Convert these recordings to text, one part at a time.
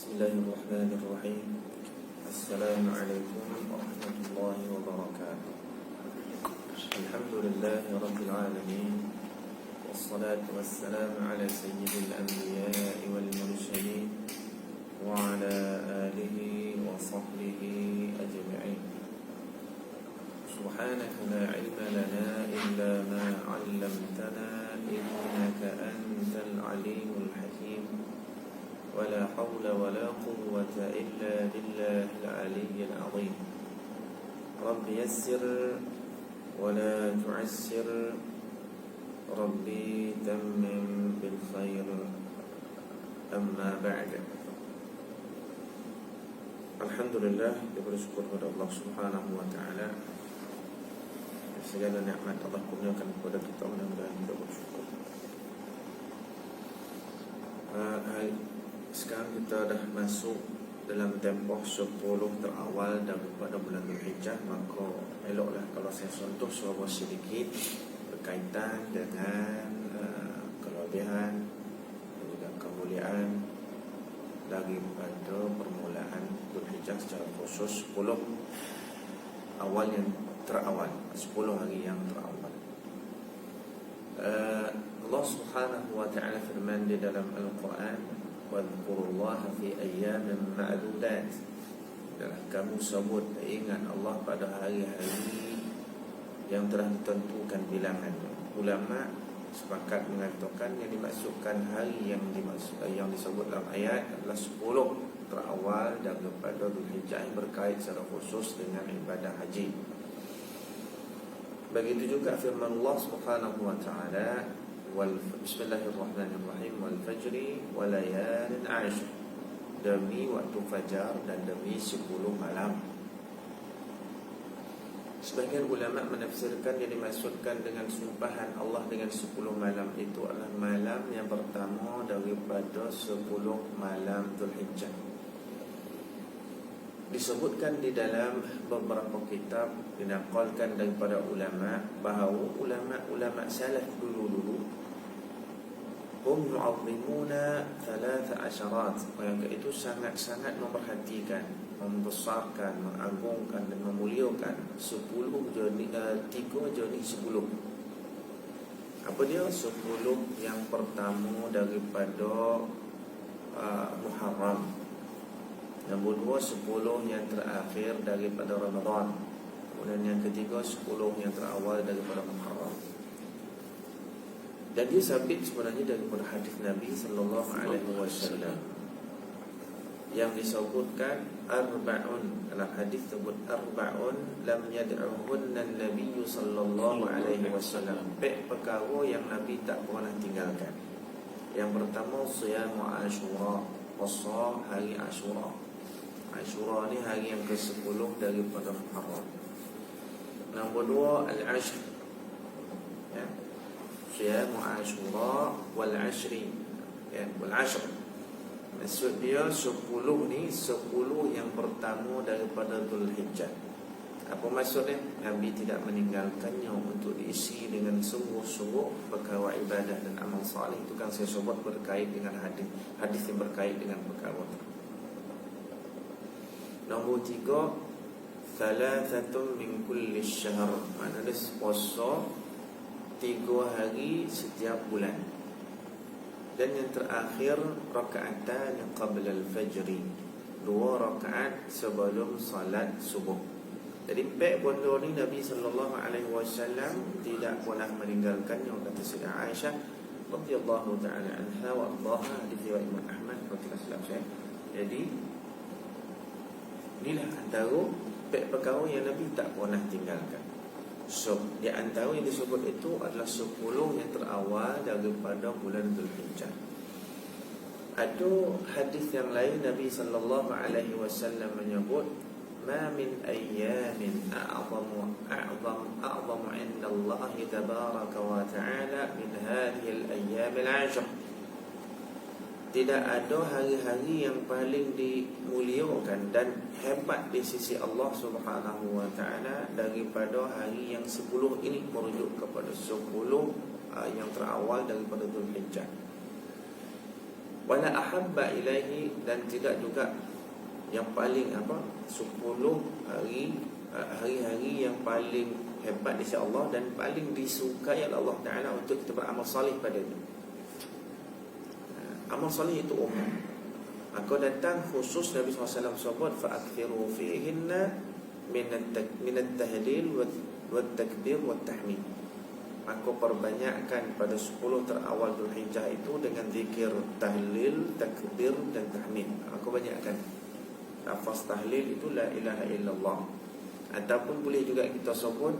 Bismillahirrahmanirrahim. Assalamualaikum warahmatullahi wabarakatuh. Alhamdulillahi rabbil alamin. Wassalatu wassalamu ala sayyidil anbiya'i wal mursalin wa ala alihi wa sahbihi ajma'in. Subhanaka la ilma lana illa ma 'allamtana innaka antal alimul hakim. ولا حول ولا قوة إلا بالله العلي العظيم. رب يسر ولا تعسر ربي تمم بالخير. أما بعد. Alhamdulillah, kita bersyukur kepada Allah Subhanahu wa taala. Segala nikmat Allah kurniakan kepada kita, mudah-mudahan kita bersyukur. Sekarang kita dah masuk dalam tempoh 10 terawal daripada bulan Dzulhijjah. Maka eloklah kalau saya sentuh suara sedikit berkaitan dengan kelebihan dan juga kemuliaan daripada permulaan Dzulhijjah secara khusus 10 awal yang terawal, 10 hari yang terawal. Allah Subhanahu wa ta'ala firman di dalam Al-Quran, "Wadhkurullaha fi ayyamin ma'dudat." Kamu sebut, ingat Allah pada hari-hari yang telah ditentukan bilangannya. Ulama sepakat mengatakan yang dimaksudkan hari yang disebut dalam ayat adalah 10 terawal daripada Dzulhijjah yang berkait secara khusus dengan ibadah haji. Begitu juga firman Allah Subhanahu wa ta'ala, Bismillahirrahmanirrahim, wal fajri walayalin ashr, demi waktu fajar dan demi 10 malam. Sebagian ulama menafsirkan yang dimaksudkan dengan sumpahan Allah dengan 10 malam itu adalah malam yang pertama daripada 10 malam Dzulhijjah. Disebutkan di dalam beberapa kitab, dinaqalkan daripada ulama bahawa ulama salaf dulu hum yu'azzimuna 13. Mereka itu sangat-sangat memperhatikan, membesarkan, mengagungkan dan memuliakan 3 jenis 10. Apa dia? 10 yang pertama daripada Muharram. Nombor 2, 10 yang terakhir daripada Ramadan. Kemudian yang ketiga, 10 yang terawal daripada Muharram. Dan dia sabit sebenarnya daripada hadis Nabi sallallahu alaihi wasallam yang disebutkan arba'un. Dalam hadis sebut arba'un lam yad'uhunna an-nabiy sallallahu alaihi wasallam. Perkara yang Nabi tak pernah tinggalkan. Yang pertama, siyam Ashura, puasa hari Ashura. Ashura ni hari yang ke-10 daripada Muharram. Nombor 2, al-ashr, ya, siyam Ashura wal ashri, ya, wal ashr. Maksud dia 10 ni 10 yang pertama daripada Dzulhijjah. Apa maksudnya? Nabi tidak meninggalkannya untuk diisi dengan sungguh-sungguh perkara ibadah dan amal salih. Itu kan saya sebut berkait dengan hadis yang berkait dengan perkara itu. Nombor 3, thalathatun min kulli syahr. Maknanya puasa 3 hari setiap bulan. Dan yang terakhir, rakaatan qabla al-fajri, 2 rakaat sebelum salat subuh. Jadi 4 benda ni Nabi sallallahu alaihi wasallam tidak pernah meninggalkannya, kata Sayyidah Aisyah radhiyallahu taala anha wa ardhaha, hadis riwayat Imam Ahmad radhiyallahu anhu. Jadi inilah antara 4 perkara yang Nabi tak pernah tinggalkan. So, di antara yang disebut itu adalah 10 yang terawal daripada bulan Dzulhijjah. Ada hadis yang lain Nabi sallallahu alaihi wasallam menyebut, "Ma min ayyamin a'zamu 'inda Allah tabaraka wa ta'ala min hadhihi al-ayyam al-'ashr." Tidak ada hari-hari yang paling dimuliakan dan hebat di sisi Allah Subhanahu wa ta'ala daripada hari yang 10 ini, merujuk kepada 10 yang terawal daripada Dzulhijjah. Wala ahabba ilaihi, dan tidak juga yang paling 10 hari hari-hari yang paling hebat di sisi Allah dan paling disukai oleh Allah Ta'ala untuk kita beramal salih padanya. Amal salih itu umum. Maka datang khusus Nabi SAW sebut fa'akthiru fihinna minat tahlil wa takbir wa tahmid. Maka perbanyakkan pada 10 terawal Dzulhijjah itu dengan zikir tahlil, takbir dan tahmid. Maka banyakkan lafaz tahlil itu la ilaha illallah. Ataupun boleh juga kita sebut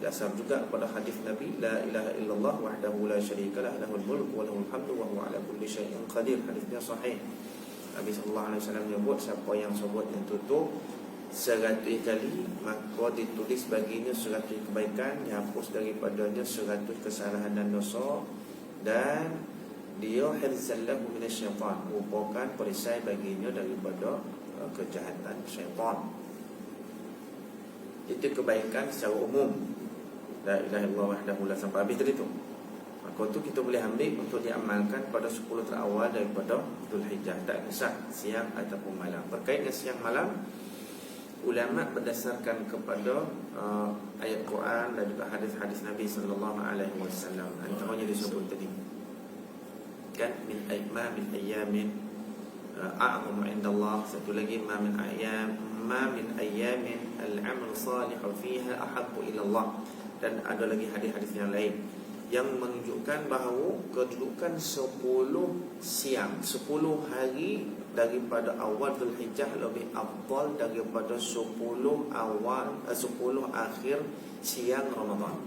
dasar juga pada hadis Nabi, la ilaha illallah wahdahu la syarikalah lahul mulku wa lahul hamdu wa huwa ala kulli syai'in qadir. Hadisnya sahih. Nabi sallallahu alaihi wasallam menyebut siapa yang sebut yang tutup 100 kali, maka ditulis baginya 100 kebaikan, dihapus daripadanya 100 kesalahan dan dosa, dan dia hirzallahu minasyaitan, merupakan perisai baginya daripada kejahatan syaitan. Itu kebaikan secara umum. La ilaha illallah wahdahu la sampai habis tadi tu. Maka tu kita boleh ambil untuk diamalkan pada 10 terawal daripada Dzulhijjah, tak kisah siang ataupun malam. Berkait dengan siang malam, ulama berdasarkan kepada ayat Quran dan juga hadis-hadis Nabi sallallahu alaihi wasallam. Antaranya disebut tadi kan min ayyamin a'zamu indallah. Satu lagi ma min ayyamin al-amal salih fiha ahabbu ila Allah. Dan ada lagi hadis-hadis yang lain yang menunjukkan bahawa kedudukan 10 siang, 10 hari daripada awal Dzulhijjah lebih afdal daripada 10 akhir siang Ramadan.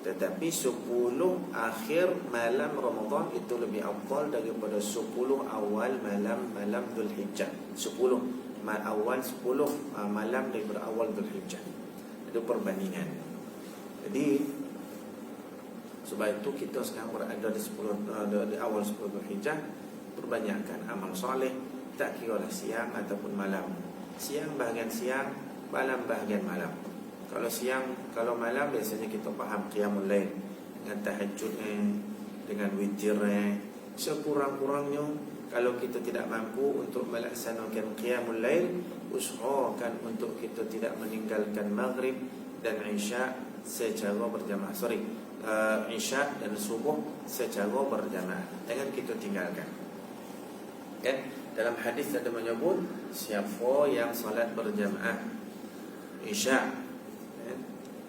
Tetapi 10 akhir malam Ramadan itu lebih afdal daripada 10 awal malam Dzulhijjah. 10 malam daripada awal Dzulhijjah. Itu perbandingan. Jadi sebab itu kita sekarang berada di awal 10 Dzulhijjah, perbanyakkan amal soleh, tak kira lah siang ataupun malam. Siang bahagian siang, malam bahagian malam. Kalau siang, kalau malam biasanya kita faham qiyamul lail dengan tahajud dengan witir. Sekurang-kurangnya kalau kita tidak mampu untuk melaksanakan qiyamul lail, usahakan untuk kita tidak meninggalkan maghrib dan isya secara berjamaah. Isya dan subuh secara berjamaah, jangan kita tinggalkan. Kan dalam hadis ada menyebut siapa yang salat berjamaah isya,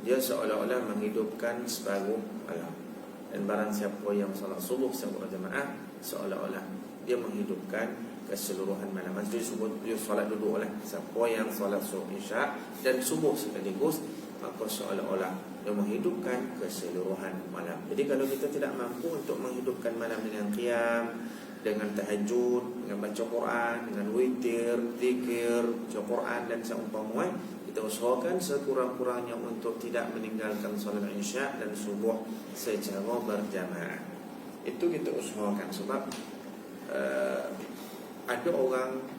dia seolah-olah menghidupkan separuh malam. Dan barang siapa yang salat subuh secara berjamaah, seolah-olah dia menghidupkan keseluruhan malam. Maksudnya subuh dia salat duduklah. Siapa yang salat subuh isya dan subuh sekaligus, maka seolah-olah dia menghidupkan keseluruhan malam. Jadi kalau kita tidak mampu untuk menghidupkan malam dengan qiyam, dengan tahajud, dengan baca Quran, dengan witir, zikir, baca Quran dan seumpamanya, kita usahakan sekurang-kurangnya untuk tidak meninggalkan solat isya dan subuh secara berjamaah. Itu kita usahakan sebab ada orang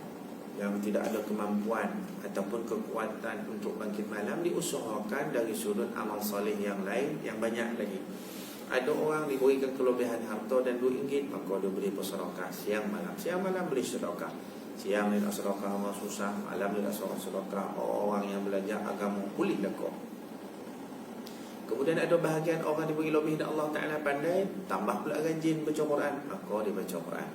yang tidak ada kemampuan ataupun kekuatan untuk bangkit malam, diusahakan dari sudut amal soleh yang lain yang banyak lagi. Ada orang diberikan kelebihan harta dan RM2, maka dia beri bersedekah siang malam. Siang malam beri sedekah. Siang dia nak sedekah orang susah, malam dia nak sedekah orang yang belajar agama, boleh lekuk. Kemudian ada bahagian orang diberi lebih dan Allah Ta'ala pandai, tambah pula rajin baca Quran, maka dia baca Quran.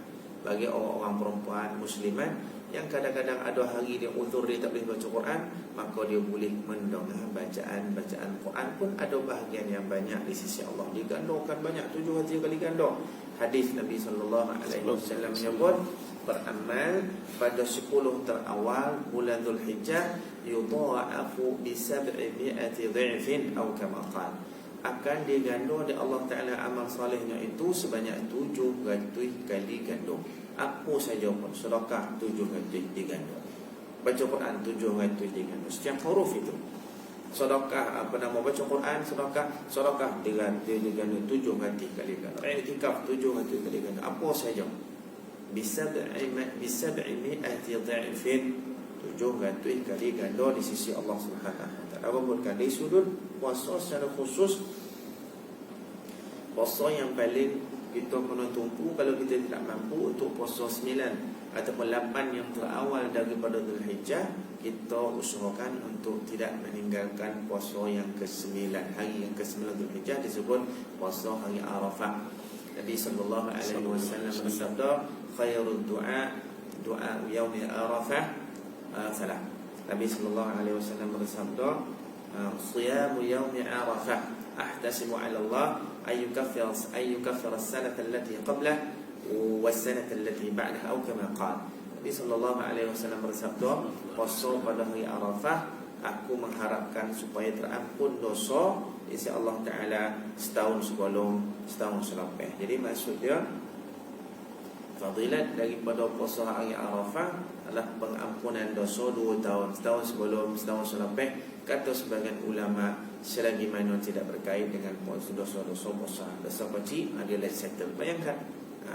Bagi orang-orang perempuan muslimat yang kadang-kadang ada hari dia uzur, dia tak boleh baca Quran, maka dia boleh mendengar bacaan Quran pun ada bahagian yang banyak di sisi Allah. Digandakan banyak, 7 kali ganda. Hadis Nabi sallallahu alaihi wasallam menyebut beramal pada 10 terawal bulan Dzulhijjah yudha'afu bi 700 dha'fin atau kama qala, akan diganda oleh Allah Ta'ala amal salihnya itu sebanyak 700 kali ganda. Apa saja pun, sedekah 700 diganda, baca Quran 700 diganda, setiap huruf itu. Sedekah baca Quran, sedekah diganda 700 kali ganda. I'tikaf 700 kali ganda. Apa saja bi 700 dha'fin, 700 kali ganda di sisi Allah Subhanahu wa taala. Walaupun di sudut puasa secara khusus, puasa yang paling kita kena tumpu. Kalau kita tidak mampu untuk puasa 9 ataupun 8 yang terawal daripada Zulhijjah, kita usahakan untuk tidak meninggalkan puasa yang ke-9. Hari yang ke-9 Zulhijjah disebut puasa hari Arafah. Nabi sallallahu alaihi wasallam bersabda, khairul du'a yaumi Arafah salah. Nabi sallallahu alaihi wasallam bersabda, siyamu yaumi Arafah ahtasibu 'ala Allah ay yukaffira as-sanata allati qablah was-sanata allati ba'daha atau kama qala. Nabi sallallahu alaihi wasallam bersabda, puasa pada hari Arafah aku mengharapkan supaya terampun dosa isi Allah Ta'ala setahun sebelum, setahun selepas. Jadi maksudnya fadilat daripada puasa hari Arafah adalah pengampunan dosa 2 tahun, setahun sebelum, setahun selepas. Kata sebagian ulama, selagi mana tidak berkait dengan dosa-dosa puasa, dosa kecil adalah settle. Bayangkan,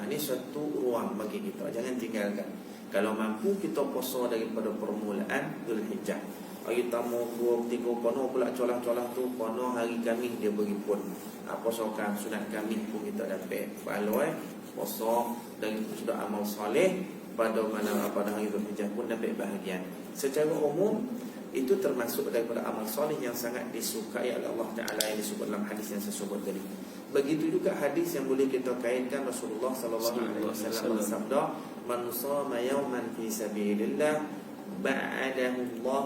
ini suatu ruang bagi kita, jangan tinggalkan. Kalau mampu kita puasa daripada permulaan Zulhijjah, hari tamu 2-3 kono pula colah-colah tu kono hari Khamis dia beri pun puasakan sunat Khamis pun kita dapat pahala puasa dan sudah amal soleh pada mana pada hari Zulhijjah pun dapat bahagian. Secara umum itu termasuk daripada amal soleh yang sangat disukai oleh Allah Ta'ala yang disebut dalam hadis yang saya sebut tadi. Begitu juga hadis yang boleh kita kaitkan. Rasulullah sallallahu alaihi wasallam bersabda, man shama yawman fi sabilillah ba'adahu Allah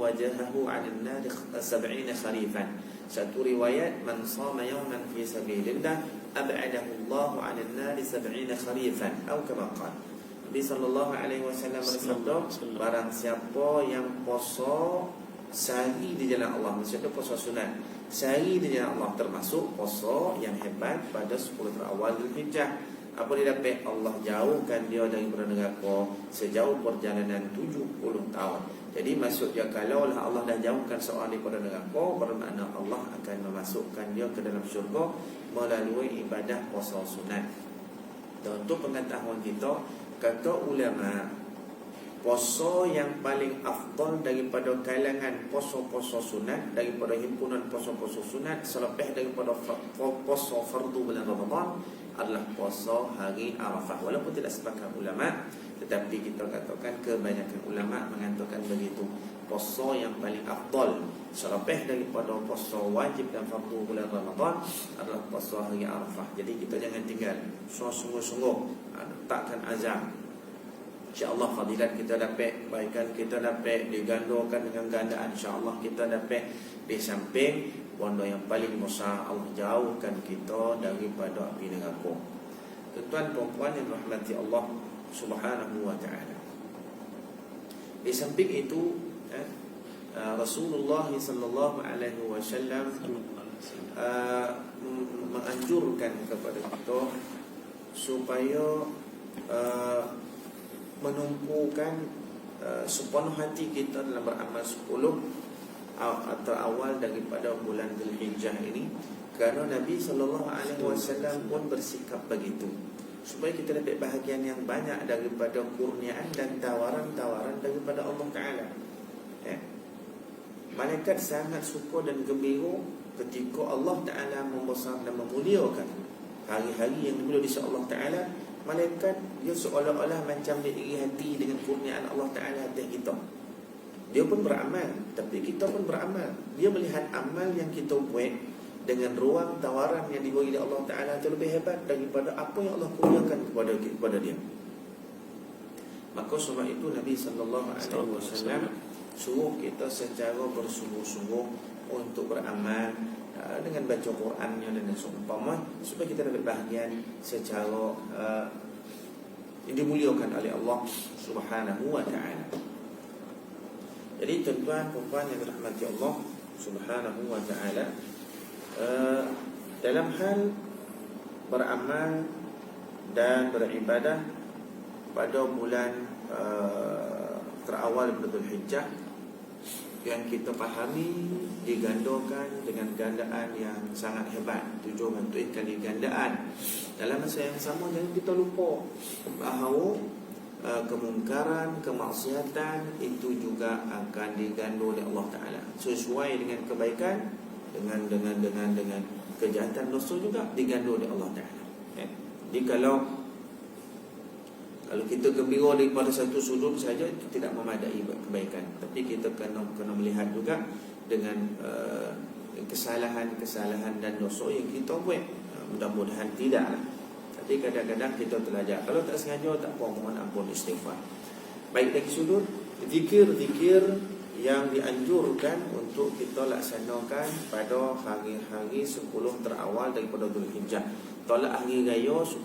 wajahahu 'anil nar 70 kharifan. Satu riwayat, man shama yawman fi sabilillah ab'adahu Allah 'anil nar 70 kharifan atau kama qala. Nabi sallallahu alaihi wasallam bersabda, barang siapa yang puasa sehari di jalan Allah, maksudnya puasa sunat sehari di jalan Allah, termasuk puasa yang hebat pada 10 terawal Zulhijjah, apa dia dapat? Allah jauhkan dia daripada neraka sejauh perjalanan 70 tahun. Jadi maksudnya kalau Allah dah jauhkan seorang daripada neraka, bermakna Allah akan memasukkan dia ke dalam syurga melalui ibadah puasa sunat. Dan untuk pengetahuan kita, kata ulama, puasa yang paling afdal daripada kalangan puasa-puasa sunat, daripada himpunan puasa-puasa sunat selepas daripada puasa fardu bulan Ramadan, adalah puasa hari Arafah. Walaupun tidak sepakat ulama, tetapi kita katakan kebanyakan ulama mengatakan begitu. Puasa yang paling afdal selepas daripada puasa wajib dan fardu bulan Ramadan adalah puasa hari Arafah. Jadi kita jangan tinggal, sungguh-sungguh letakkan azam. InsyaAllah fadilat kita dapat, kebaikan kita dapat digandakan dengan gandaan. InsyaAllah kita dapat di samping bondo yang paling besar, Allah jauhkan kita daripada api neraka. Tuan-tuan perempuan yang rahmati Allah Subhanahu wa ta'ala, di samping itu Rasulullah sallallahu alaihi wasallam menganjurkan kepada kita supaya menumpukan sepenuh hati kita dalam beramal 10 atau awal daripada bulan Zulhijjah ini, kerana Nabi sallallahu alaihi wasallam pun bersikap begitu, supaya kita dapat bahagian yang banyak daripada kurniaan dan tawaran-tawaran daripada Allah Ta'ala. Malaikat sangat suka dan gembira ketika Allah Ta'ala membesar dan memuliakan hari-hari yang dimuliakan oleh Allah Ta'ala. Malaikat dia seolah-olah macam dia iri hati dengan kurniaan Allah Ta'ala atas kita. Dia pun beramal, tapi kita pun beramal. Dia melihat amal yang kita buat dengan ruang tawaran yang diberi oleh Allah Ta'ala itu lebih hebat daripada apa yang Allah kurniakan kepada dia. Maka sebab itu Nabi sallallahu alaihi wasallam suruh kita secara bersungguh-sungguh untuk beramal dengan baca Qurannya dan seumpama, supaya kita dapat bahagian secara yang dimuliakan oleh Allah Subhanahu wa ta'ala. Jadi tuan-tuan perempuan yang dirahmati Allah Subhanahu wa ta'ala, dalam hal beramal dan beribadah pada bulan terawal Zulhijjah, yang kita pahami digandakan dengan gandaan yang sangat hebat, 7 kali gandaan. Dalam masa yang sama jangan kita lupa bahawa kemungkaran, kemaksiatan itu juga akan diganda oleh Allah Ta'ala sesuai dengan kebaikan, dengan kejahatan dosa juga digandu oleh Allah Ta'ala. Jadi kalau kita gembira daripada satu sudut saja, itu tidak memadai buat kebaikan. Tapi kita kena melihat juga dengan kesalahan dan dosa yang kita buat. Mudah-mudahan tidak lah. Tapi kadang-kadang kita terlajak. Kalau tak sengaja, tak apa, mohon ampun, istighfar. Baik, dari sudut zikir-zikir yang dianjurkan untuk kita laksanakan pada hari-hari 10 terawal daripada Dzulhijjah. Tolak hari raya 10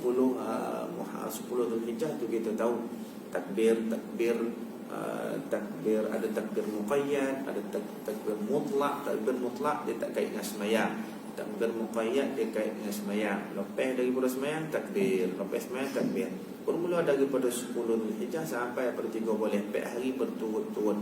Dzulhijjah tu kita tahu takbir, ada takbir muqayyad, ada takbir mutlak. Takbir mutlak dia tak kait dengan sembahyang. Takbir muqayyad dia kait dengan sembahyang. Lepas daripada sembahyang takbir, lepas sembahyang takbir. Bermula daripada 10 Dzulhijjah sampai pada 3 boleh 4 hari berturut-turut.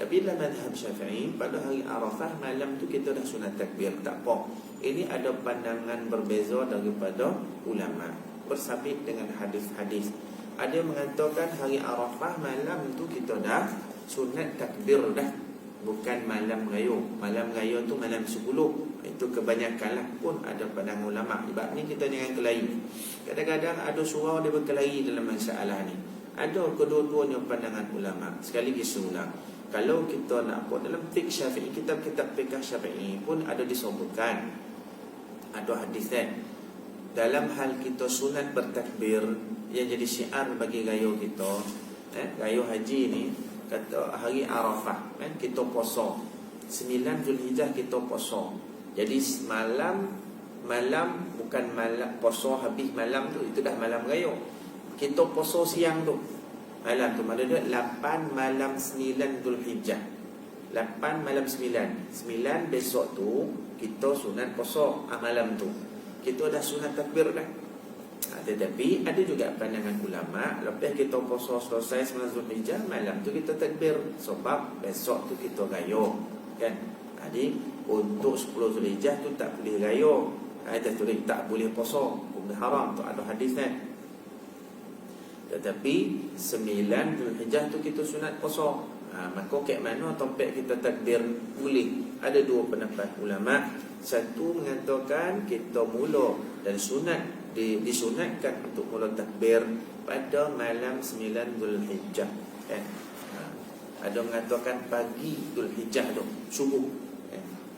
Tapi dalam mazhab Syafi'i, pada hari Arafah malam tu kita dah sunat takbir, tak apa. Ini ada pandangan berbeza daripada ulama, bersabit dengan hadis-hadis. Ada yang mengatakan hari Arafah malam tu kita dah sunat takbir dah, bukan malam raya. Malam raya tu malam 10. Itu kebanyakan lah, pun ada pandangan ulama. Sebab ni kita jangan kelahi. Kadang-kadang ada surau dia berkelahi dalam masalah ni. Ada kedua-duanya pandangan ulama. Sekali lagi serulang, kalau kita nak buat dalam fiqh Syafi'i, kitab-kitab fiqh Syafi'i pun ada disebutkan, ada hadis dalam hal kita sunat bertakbir yang jadi syiar bagi raya kita, raya haji ni, kata hari Arafah kan, kita puasa 9 Zulhijjah, kita puasa. Jadi malam bukan malam puasa habis malam tu, itu dah malam raya. Kita puasa siang tu, malam tu mana dia 8 malam 9 Zulhijjah. 8 malam 9 besok tu kita sunat puasa malam tu. Kita dah sunat takbir dah. Tetapi ada juga pandangan ulama, lepas kita puasa selesai 9 Zulhijjah, malam tu kita takbir, sebab besok tu kita raya kan. Jadi untuk 10 Zulhijjah tu tak boleh raya, tak boleh puasa, hukum haram tu ada hadis kan. Tetapi 9 Zulhijjah tu kita sunat puasa. Maka kat mana tempat kita takbir boleh. Ada dua pendapat ulama. Satu mengatakan kita mula dan sunat disunatkan untuk mula takbir pada malam 9 Zulhijjah kan. Ada mengatakan pagi Zulhijjah tu, subuh.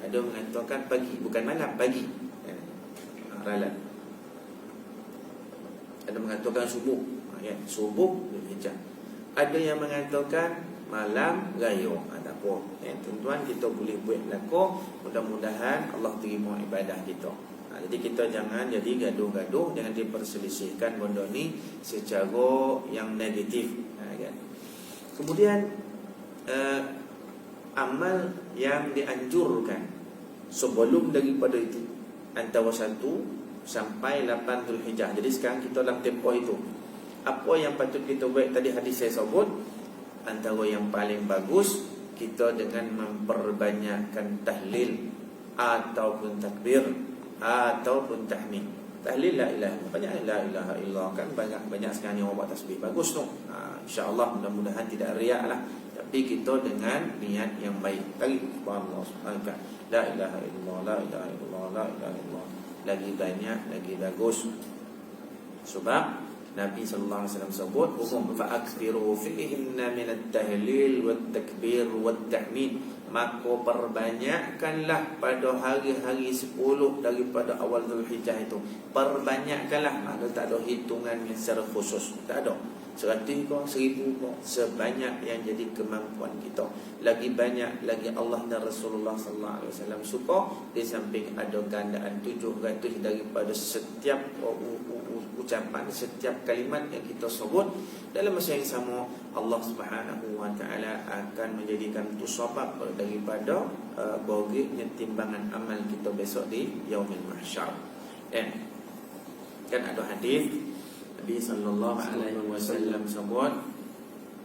Ada mengatakan pagi, bukan malam, pagi. Ralat. Ada mengatakan subuh, subuh Zulhijjah. Ada yang mengatakan malam raya. Tak apa, tuan-tuan, kita boleh buat belaka. Mudah-mudahan Allah terima ibadah kita. Jadi kita jangan jadi gaduh-gaduh, jangan diperselisihkan benda ni secara yang negatif kan. Kemudian amal yang dianjurkan sebelum daripada itu antara 1 sampai 8 Zulhijjah. Jadi sekarang kita dalam tempoh itu. Apa yang patut kita buat? Tadi hadis saya sebut, antara yang paling bagus kita dengan memperbanyakkan tahlil ataupun takbir ataupun tahmid. Tahlil la ilaha illallah, banyak la ilaha illallah kan, banyak sekarang yang buat tasbih, bagus tu. InsyaAllah mudah-mudahan tidak riak lah, tapi kita dengan niat yang baik. Tadi subhanallah subhanallah, la ilaha illallah, la ilaha illallah, la ilaha illallah, lagi banyak lagi bagus. Sebab Nabi sallallahu alaihi wasallam sebut, fa'akthiru fihinna min at-tahlil wat-takbir wat-tahmid. Maka perbanyakkanlah pada hari-hari 10 daripada awal Zulhijjah itu. Perbanyakkanlah. Ada tak ada hitungan yang secara khusus, tak ada. 100 ke 1000 ke, sebanyak yang jadi kemampuan kita. Lagi banyak lagi Allah dan Rasulullah sallallahu alaihi wasallam suka. Di samping ada gandaan 700 daripada setiap ucapan, setiap kalimat yang kita sebut. Dalam masa yang sama, Allah Subhanahu wa taala akan menjadikan itu sebab daripada bogiknya timbangan amal kita besok di yaumil mahsyar. Kan ada hadis Nabi sallallahu alaihi wasallam sebut,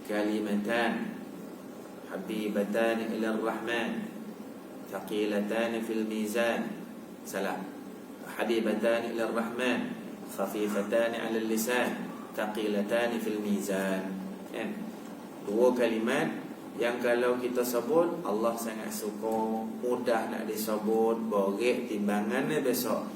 kalimatan habibatan ila ar-rahman thaqilatan fil mizan. Salam. Habibatan ila ar-rahman khafifatan 'ala al-lisan thaqilatan fil mizan. Dua kalimat yang kalau kita sebut Allah sangat suka, mudah nak disebut, borek timbangannya besok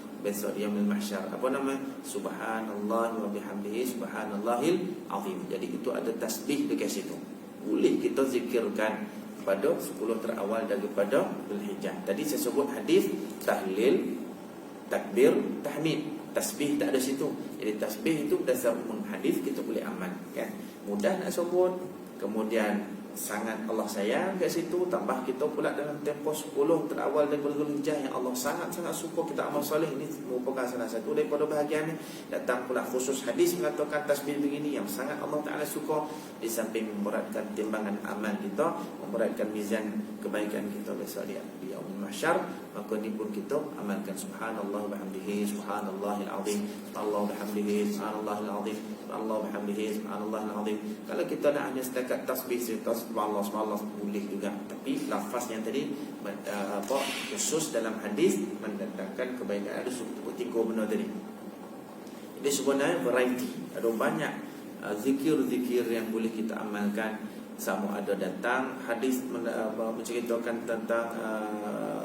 yaumul mahsyar. Apa nama? Subhanallah wa bihamdihi subhanallahil azim. Jadi itu ada tasbih dekat situ. Boleh kita zikirkan pada 10 terawal daripada Zulhijjah. Tadi saya sebut hadis tahlil, takbir, tahmid. Tasbih tak ada situ. Jadi tasbih itu berdasarkan hadis kita boleh aman, kan? Mudah nak sebut, kemudian sangat Allah sayang kat situ, tambah kita pula dalam tempoh 10 terawal daripada Zulhijjah yang Allah sangat-sangat suka kita amal soleh. Ini merupakan salah satu daripada bahagian ni. Datang pula khusus hadis mengatakan tasbih begini yang sangat Allah Ta'ala suka. Di samping memberatkan timbangan amal kita, memberatkan mizan kebaikan kita besok di yaumul mahsyar, maka ni pun kita amalkan subhanallah bihamdihi subhanallahil azim, subhanallah bihamdihi subhanallahil azim, subhanallah bihamdihi subhanallahil azim. Kalau kita nak hanya setakat tasbih subhanallah subhanallah boleh juga, tapi lafaz yang tadi khusus dalam hadis mendatangkan kebaikan. Ada seperti 3 benda tadi. Jadi sebenarnya variety, ada banyak zikir-zikir yang boleh kita amalkan. Sama ada datang hadis menceritakan tentang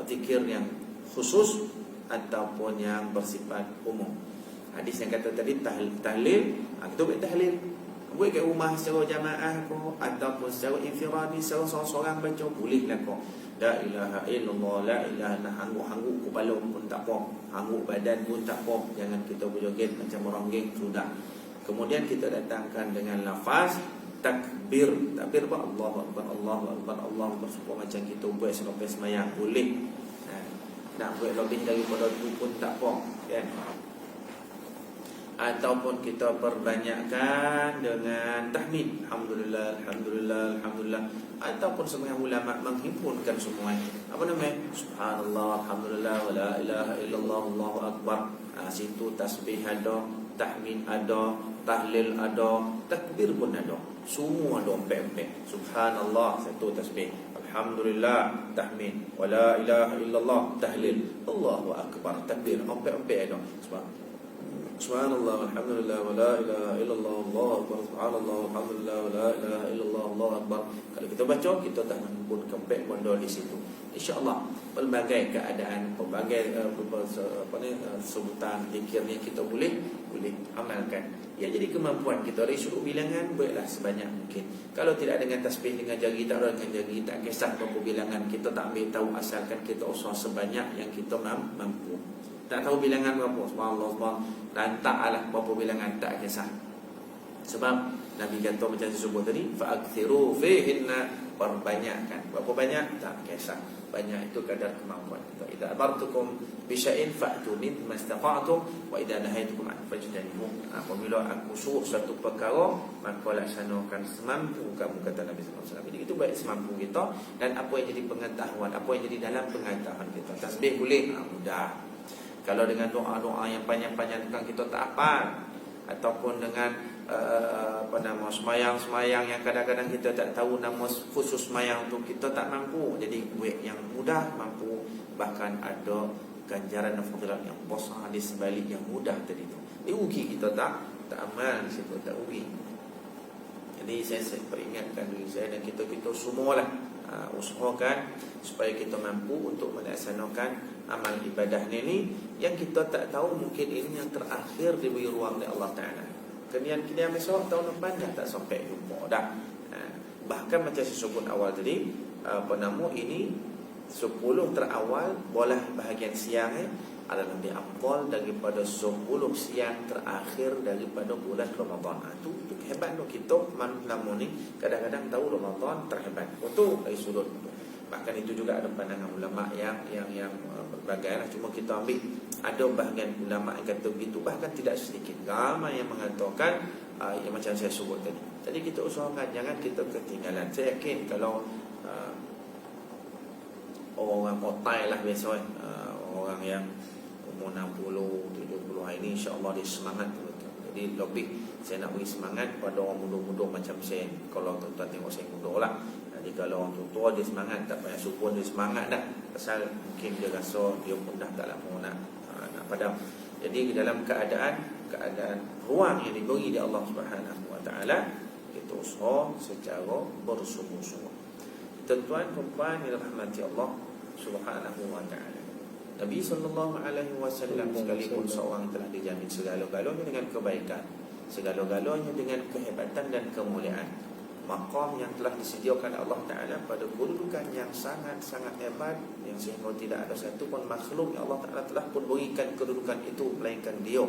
zikir yang khusus ataupun yang bersifat umum. Hadis yang kata tadi tahlil, kita buat tahlil, buat kat rumah secara jamaah ko, ataupun secara infiradi, secara seorang-seorang baca bolehlah ko. La ilaha illallah, la ilaha illallah. Hangguk-hangguk kepala pun tak apa, hangguk badan pun tak apa. Jangan kita berjoget macam orang geng, sudah. Kemudian kita datangkan dengan lafaz takbir. Takbir apa? Allahu Akbar, Allahu Akbar, Allahu Akbar. Supaya macam kita buat selepas sembahyang boleh. Nak buat lebih daripada itu pun tak apa, kan? Ataupun kita perbanyakkan dengan tahmid, alhamdulillah, alhamdulillah, alhamdulillah. Ataupun sebagian ulama menghimpunkan semuanya. Apa namanya? Subhanallah, alhamdulillah, wa la ilaha illallah, Allahu Akbar. Situ tasbih ada, tahmid ada, tahlil ada, takbir pun ada. Semua ada empat-empat. Subhanallah, satu tasbih. Alhamdulillah, tahmid. Wa la ilaha illallah, tahlil. Allahu Akbar, takbir. Empat-empat ada. Subhanallah, alhamdulillah, wa la ilaha illallah, Allahu Akbar. Subhanallah, alhamdulillah, wa la ilaha illallah, Allahu Akbar. Kalau kita baca, kita tak menyebut kempek benda di situ. InsyaAllah, pelbagai keadaan, pelbagai sebutan zikirnya kita boleh amalkan. Ya, jadi kemampuan kita dari sudut bilangan, buatlah sebanyak mungkin. Kalau tidak dengan tasbih dengan jari, tak ada dengan jari, tak kisah berapa bilangan, kita tak ambil tahu, asalkan kita usaha sebanyak yang kita mampu. Tak tahu bilangan berapa, subhanallah, subhanallah, lantaklah berapa bilangan, tak kisah. Sebab Nabi kata macam saya sebut tadi, fa'akthiru fihinna, perbanyakkan. Berapa banyak? Tak kisah. Banyak itu kadar kemampuan kita. Idza amartukum bisya'in fa'tu min mastata'tum wa idza nahaitukum an fajtanibu. Apabila aku suruh satu perkara, maka laksanakan semampu kamu, kata Nabi sallallahu alaihi wasallam. Jadi itu baik semampu kita, dan apa yang jadi pengetahuan, apa yang jadi dalam pengetahuan kita. Tasbih boleh, mudah. Kalau dengan doa-doa yang panjang-panjang kan kita tak hafal, ataupun dengan semayang-semayang yang kadang-kadang kita tak tahu nama khusus semayang tu, kita tak mampu. Jadi buat yang mudah mampu. Bahkan ada ganjaran dan fadilat yang besar di sebalik yang mudah tadi tu. Rugi kita tak amal di situ, tak rugi. Jadi saya peringatkan diri saya dan kita semualah usahakan supaya kita mampu untuk melaksanakan amal ibadah ni yang kita tak tahu, mungkin ini yang terakhir diberi ruang oleh Allah Ta'ala. Kemudian besok tahun depan dah tak sampai jumpa dah. Bahkan macam saya sebut awal tadi, ini 10 terawal bolah bahagian siang adalah lebih afdal daripada 10 siang terakhir daripada bulan Ramadan. Itu hebat tu kita malam ni kadang-kadang tahu Ramadan terhebat. Betul dari sudut itu. Bahkan itu juga ada pandangan ulama yang berbagai lah. Cuma kita ambil ada bahagian ulama yang kata begitu, bahkan tidak sedikit ramai yang mengatakan yang macam saya sebut tadi. Jadi kita usahakan jangan kita ketinggalan. Saya yakin kalau orang otai lah biasa orang yang umur 60, 70 hari ini, insyaAllah dia semangat betul. Jadi lebih saya nak beri semangat pada orang muda-muda macam saya. Kalau tuan-tuan tengok saya muda lah. Jadi kalau orang tua dia semangat, tak payah suruh dia semangat dah. Pasal mungkin dia rasa dia pun dah tak lama nak padam. Jadi dalam keadaan ruang yang diberi oleh Allah Subhanahu Wa Taala, kita usaha secara bersungguh-sungguh. tuan-tuan perempuan yang dirahmati Allah Subhanahu wa taala, Nabi sallallahu alaihi wasallam sekalipun seorang telah dijamin segala-galanya dengan kebaikan, segala-galanya dengan kehebatan dan kemuliaan, maqam yang telah disediakan Allah Taala pada kedudukan yang sangat-sangat hebat, yang sehingga tidak ada satu pun makhluk yang Allah Taala telah pun berikan kedudukan itu melainkan Dia.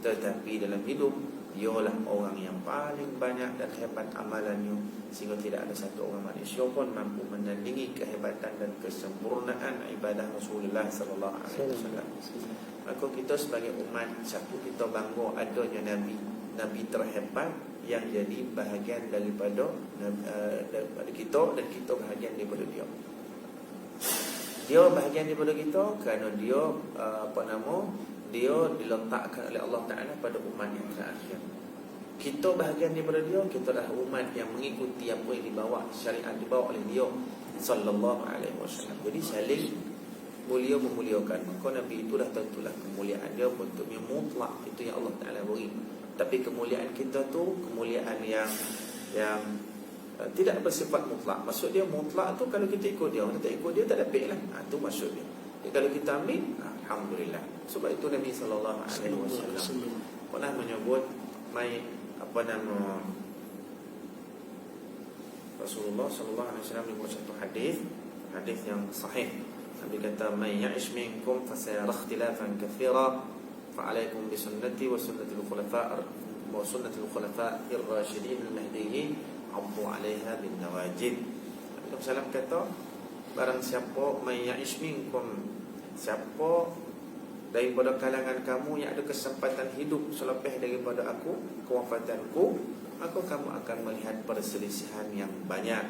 Tetapi dalam hidup, Dialah orang yang paling banyak dan hebat amalannya, sehingga tidak ada satu orang manusia pun mampu menandingi kehebatan dan kesempurnaan ibadah Rasulullah sallallahu alaihi wasallam. Maka kita sebagai umat, satu kita bangga adanya Nabi terhebat yang jadi bahagian daripada kita, dan kita bahagian daripada dia. Dia bahagian daripada kita kerana dia dia diletakkan oleh Allah Ta'ala pada umat yang terakhir. Kita bahagian daripada dia, kita adalah umat yang mengikuti apa yang dibawa, syariat dibawa oleh dia sallallahu alaihi wasallam. Jadi saling mulia memuliakan. Maka Nabi itu dah tentulah kemuliaan dia bentuknya mutlak, itu yang Allah Ta'ala beri. Tapi kemuliaan kita tu kemuliaan yang tidak bersifat mutlak. Maksud dia mutlak tu kalau kita ikut dia, kalau tak ikut dia tak dapat lah. Itu maksud dia. Jadi kalau kita ambil, alhamdulillah. Sebab itu Nabi sallallahu alaihi wasallam pernah menyebut Rasulullah sallallahu alaihi wasallam menyebut satu hadis yang sahih. Nabi kata, "Man ya'ish minkum fasayara ikhtilafan katsira, fa'alaikum bisunnati wa sunnatil khulafa'ir rasyidin al-mahdiyyin, 'addu 'alaiha bin nawajid." Nabi sallallahu kata, barang siapa man ya'ish minkum, siapa daripada kalangan kamu yang ada kesempatan hidup selepas daripada aku, kewafatanku, maka kamu akan melihat perselisihan yang banyak.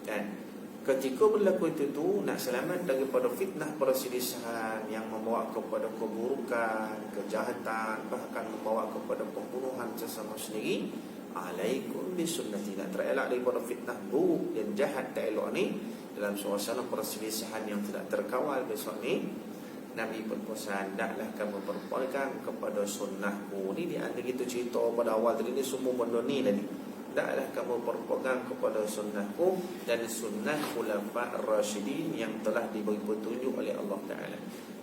Dan ketika berlaku itu nak selamat daripada fitnah perselisihan yang membawa kepada keburukan, kejahatan, bahkan membawa kepada pembunuhan sesama sendiri, alaikum bisunnati, nak terelak daripada fitnah buruk dan jahat tak elok ni dalam suasana perselisihan yang tidak terkawal besok ni, Nabi berpesan, "Daklah kamu berpegang kepada sunnahku." Ni di antara kita cerita pada awal tadi ni, semua benda ni dah ni. Daklah kamu berpegang kepada sunnahku dan sunnah khulafa' ar-rasyidin yang telah diberi petunjuk oleh Allah Ta'ala.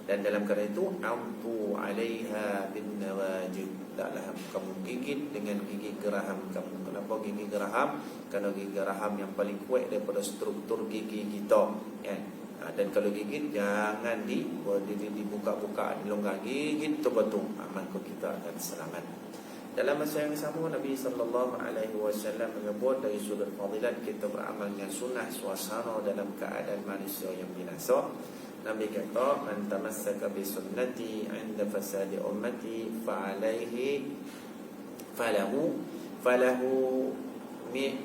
Dan dalam kata itu, "Amtu 'alaiha bin nawajid." Daklah kamu gigit dengan gigi geraham kamu. Kenapa gigi geraham? Kerana gigi geraham yang paling kuat daripada struktur gigi kita, ya. Dan kalau gigit jangan dibuka-buka, dilonggar, gigit betul-betul, maka kita akan selamat. Dalam masa yang sama, Nabi sallallahu alaihi wasallam menyebut dari sudut fadilat kita beramal dengan sunnah suasana dalam keadaan manusia yang binasa. Nabi kata, "Man tamassaka bi sunnati 'inda fasadi ummati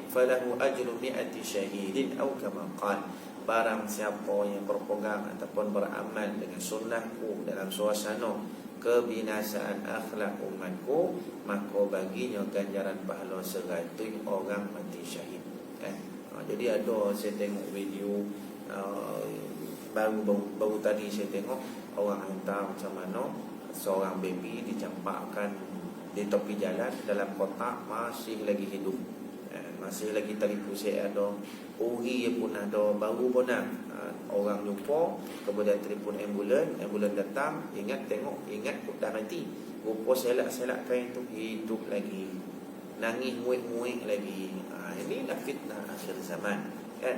falahu ajru mi'ati syahidin atau kama qala." Barang siapa yang berpegang ataupun beramal dengan sunnahku dalam suasana kebinasaan akhlak umatku, maka baginya ganjaran pahala 100 orang mati syahid. Jadi ada, saya tengok video baru tadi saya tengok orang hantar macam mana seorang baby dicampakkan di tepi jalan dalam kotak, masih lagi hidup, masih lagi taripu. Saya ada uri pun ada, baru pun orang jumpa, kemudian telefon ambulan datang, ingat dah mati, rupa selak kain tu hidup lagi, nangis muik-muik lagi. Inilah fitnah akhir zaman, kan?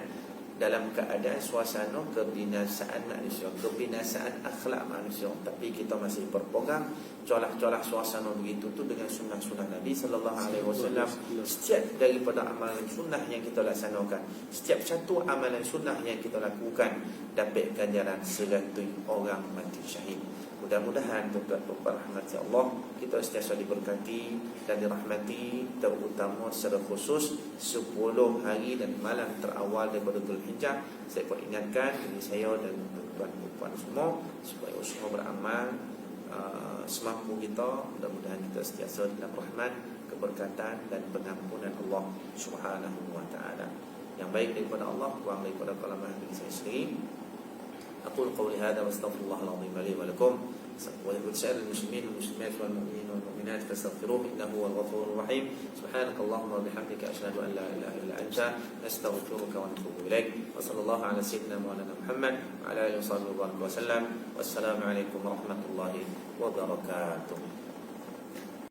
Dalam keadaan suasana kebinasaan manusia, kebinasaan akhlak manusia, tapi kita masih berpegang colah-colah suasana begitu tu dengan sunnah-sunnah Nabi sallallahu alaihi wasallam. Setiap daripada amalan sunnah yang kita laksanakan, setiap satu amalan sunnah yang kita lakukan, dapat ganjaran 100 orang mati syahid. Mudah-mudahan tuan-tuan rahmati Allah, kita sentiasa diberkati dan dirahmati, terutama secara khusus 10 hari dan malam terawal daripada Dzulhijjah. Saya peringatkan diri saya dan tuan-tuan semua supaya usaha beramal semampu kita. Mudah-mudahan kita sentiasa dalam rahmat, keberkatan dan pengampunan Allah Subhanahu wa taala. Yang baik daripada Allah, kurang daripada kalamah diri saya sendiri. Aqul qawli hadza wa astaghfirullahal azim li wa lakum. ولسائر المسلمين والمسلمات والمؤمنين والمؤمنات فاستغفروه إنه هو الغفور الرحيم. سبحانك اللهم وبحمدك أشهد أن لا إله إلا أنت نستغفرك ونتوب إليك. وصلى الله على سيدنا مولانا محمد وعلى آله وصحبه وسلم. والسلام عليكم ورحمة الله وبركاته.